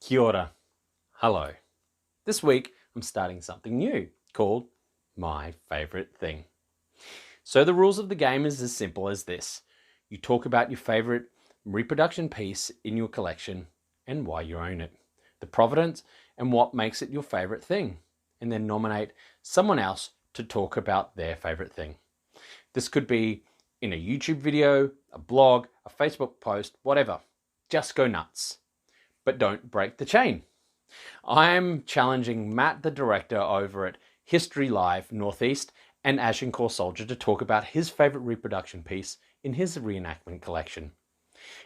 Kia ora. Hello. This week I'm starting something new called My Favourite Thing. So the rules of the game is as simple as this. You talk about your favourite reproduction piece in your collection and why you own it, the provenance and what makes it your favourite thing, and then nominate someone else to talk about their favourite thing. This could be in a YouTube video, a blog, a Facebook post, whatever. Just go nuts. But don't break the chain. I'm challenging Matt, the director over at History Live Northeast and Agincourt Soldier, to talk about his favourite reproduction piece in his reenactment collection.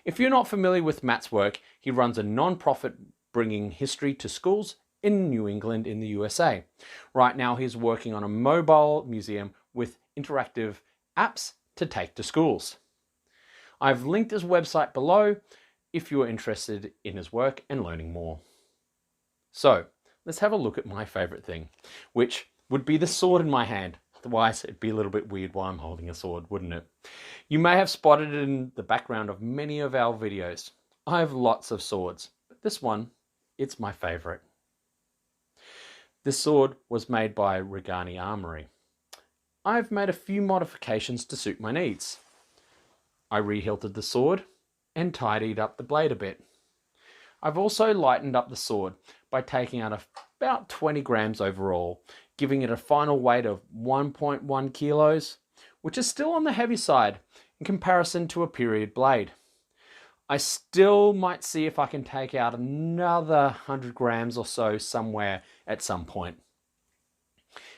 If you're not familiar with Matt's work, he runs a non-profit bringing history to schools in New England in the USA. Right now he's working on a mobile museum with interactive apps to take to schools. I've linked his website below if you're interested in his work and learning more. So let's have a look at my favourite thing, which would be the sword in my hand. Otherwise it'd be a little bit weird while I'm holding a sword, wouldn't it? You may have spotted it in the background of many of our videos. I have lots of swords, but this one, it's my favourite. This sword was made by Regenyei Armoury. I've made a few modifications to suit my needs. I re-hilted the sword and tidied up the blade a bit. I've also lightened up the sword by taking out about 20 grams overall, giving it a final weight of 1.1 kilos, which is still on the heavy side in comparison to a period blade. I still might see if I can take out another 100 grams or so somewhere at some point.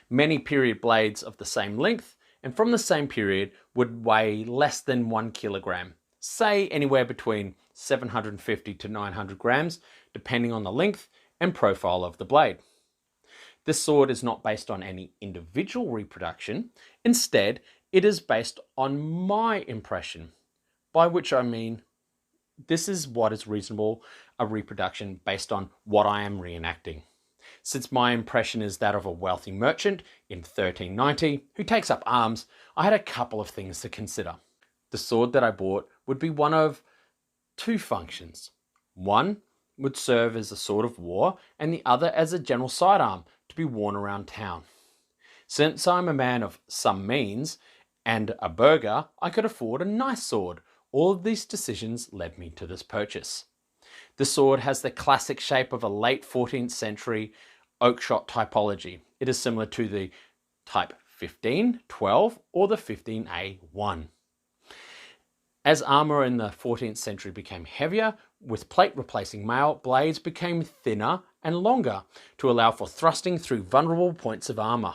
Many period blades of the same length and from the same period would weigh less than 1 kilogram. Say anywhere between 750 to 900 grams, depending on the length and profile of the blade. This sword is not based on any individual reproduction. Instead, it is based on my impression, by which I mean this is what is reasonable, a reproduction based on what I am reenacting. Since my impression is that of a wealthy merchant in 1390 who takes up arms, I had a couple of things to consider. The sword that I bought would be one of two functions. One would serve as a sword of war and the other as a general sidearm to be worn around town. Since I'm a man of some means and a burgher, I could afford a nice sword. All of these decisions led me to this purchase. The sword has the classic shape of a late 14th century Oakeshott typology. It is similar to the type 15, 12 or the 15A1. As armour in the 14th century became heavier, with plate replacing mail, blades became thinner and longer to allow for thrusting through vulnerable points of armour.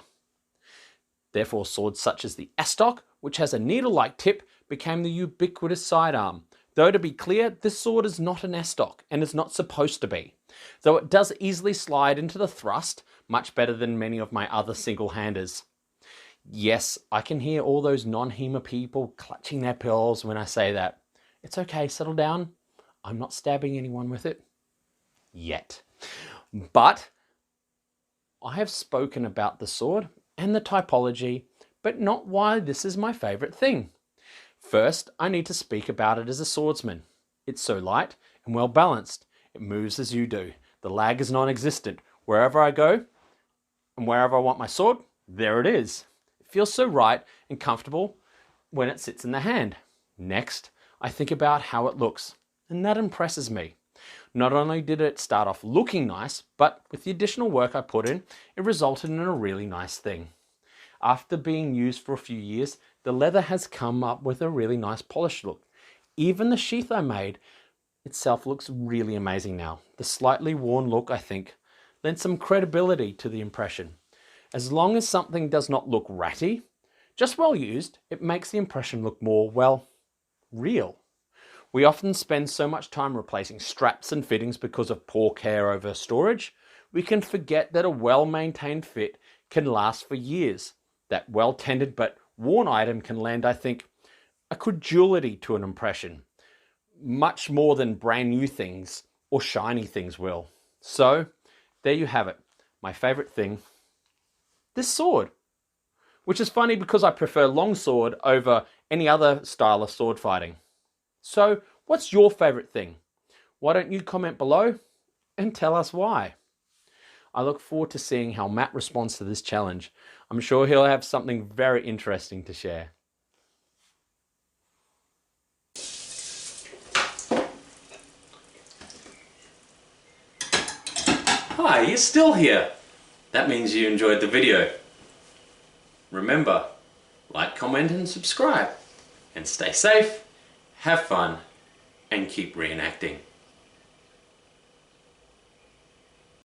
Therefore, swords such as the astock, which has a needle-like tip, became the ubiquitous sidearm. Though to be clear, this sword is not an astock and is not supposed to be, though it does easily slide into the thrust, much better than many of my other single-handers. Yes, I can hear all those non-HEMA people clutching their pearls when I say that. It's okay, settle down. I'm not stabbing anyone with it. Yet. But I have spoken about the sword and the typology, but not why this is my favourite thing. First, I need to speak about it as a swordsman. It's so light and well balanced. It moves as you do. The lag is non-existent. Wherever I go and wherever I want my sword, there it is. Feels so right and comfortable when it sits in the hand. Next, I think about how it looks, and that impresses me. Not only did it start off looking nice, but with the additional work I put in, it resulted in a really nice thing. After being used for a few years, the leather has come up with a really nice polished look. Even the sheath I made itself looks really amazing now. The slightly worn look, I think, lends some credibility to the impression. As long as something does not look ratty, just well used, it makes the impression look more, well, real. We often spend so much time replacing straps and fittings because of poor care over storage, we can forget that a well-maintained fit can last for years. That well-tended but worn item can lend, I think, a credulity to an impression, much more than brand new things or shiny things will. So, there you have it, my favourite thing. This sword, which is funny because I prefer longsword over any other style of sword fighting. So, what's your favourite thing? Why don't you comment below and tell us why. I look forward to seeing how Matt responds to this challenge. I'm sure he'll have something very interesting to share. Hi, you're still here. That means you enjoyed the video. Remember, like, comment and subscribe. And stay safe, have fun, and keep reenacting.